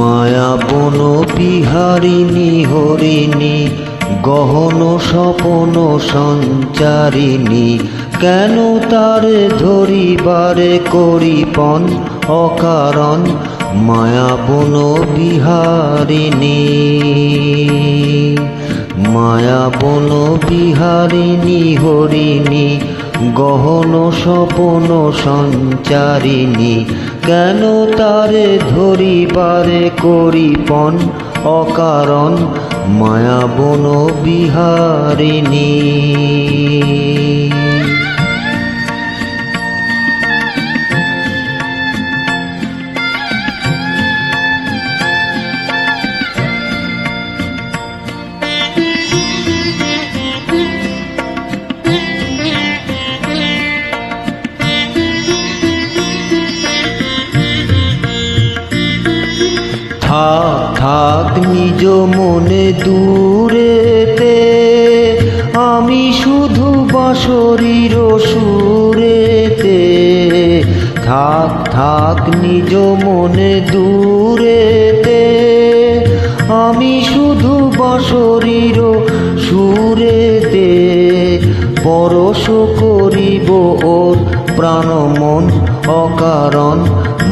মায়া বন বিহারিণী হরিণী গহন স্বপন সঞ্চারিণী, কেন তারে ধরিবারে করিপন অকারণ মায়া বন বিহারিণী। মায়া বন বিহারিণী হরিণী গহন স্বপন সঞ্চারিণী, কেন তারে ধরিবারে করিপন অকারণ মায়া বন বিহারিণী। থাক নিজ মনে দূরেতে, আমি শুধু বাঁশরীর সুরেতে। থাক নিজ মনে দূরেতে, আমি শুধু বাঁশরীর সুরেতে। পরশ করিব ওর প্রাণ মন অকারণ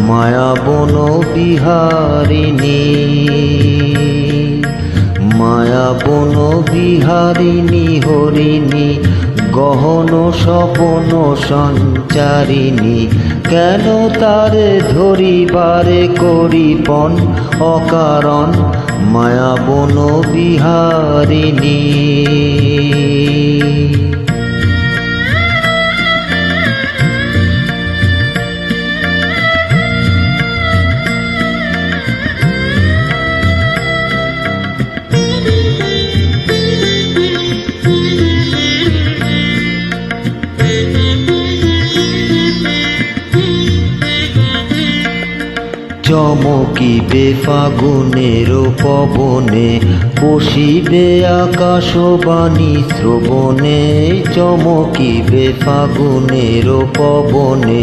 মায়া বন বিহারিণী। মায়া বন বিহারিণী হরিণী গহন স্বপন সঞ্চারিণী, কেন তারে ধরিবারে করিপন অকারণ মায়া বন বিহারিণী। চমকিবে ফাগুনের পবনে, পশিবে আকাশবাণী শ্রবণে। চমকিবে ফাগুনের পবনে,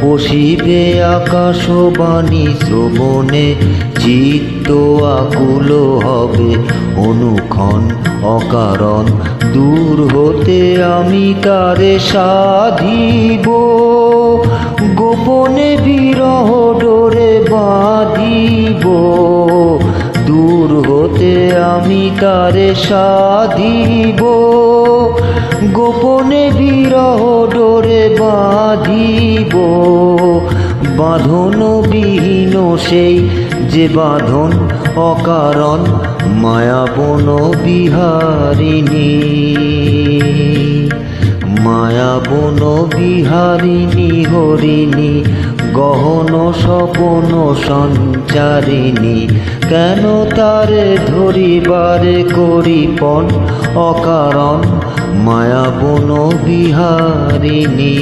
পশিবে আকাশবাণী শ্রবণে। চিত্ত আকুল হবে অনুক্ষণ অকারণ, দূর হতে আমি তারে সাধিব। গোপনে বিরহ ডোরে বাঁধিব, দূর হতে আমি তারে সাধিব। গোপনে বিরহ ডোরে বাঁধিব, বাঁধন বিহীন সেই যে বাঁধন অকারণ মায়া বন বিহারিণী। মায়া বন বিহারিণী হরিণী গহন স্বপন সঞ্চারিণী, কেন তারে ধরিবারে করিপন অকারণ মায়া বন বিহারিণী।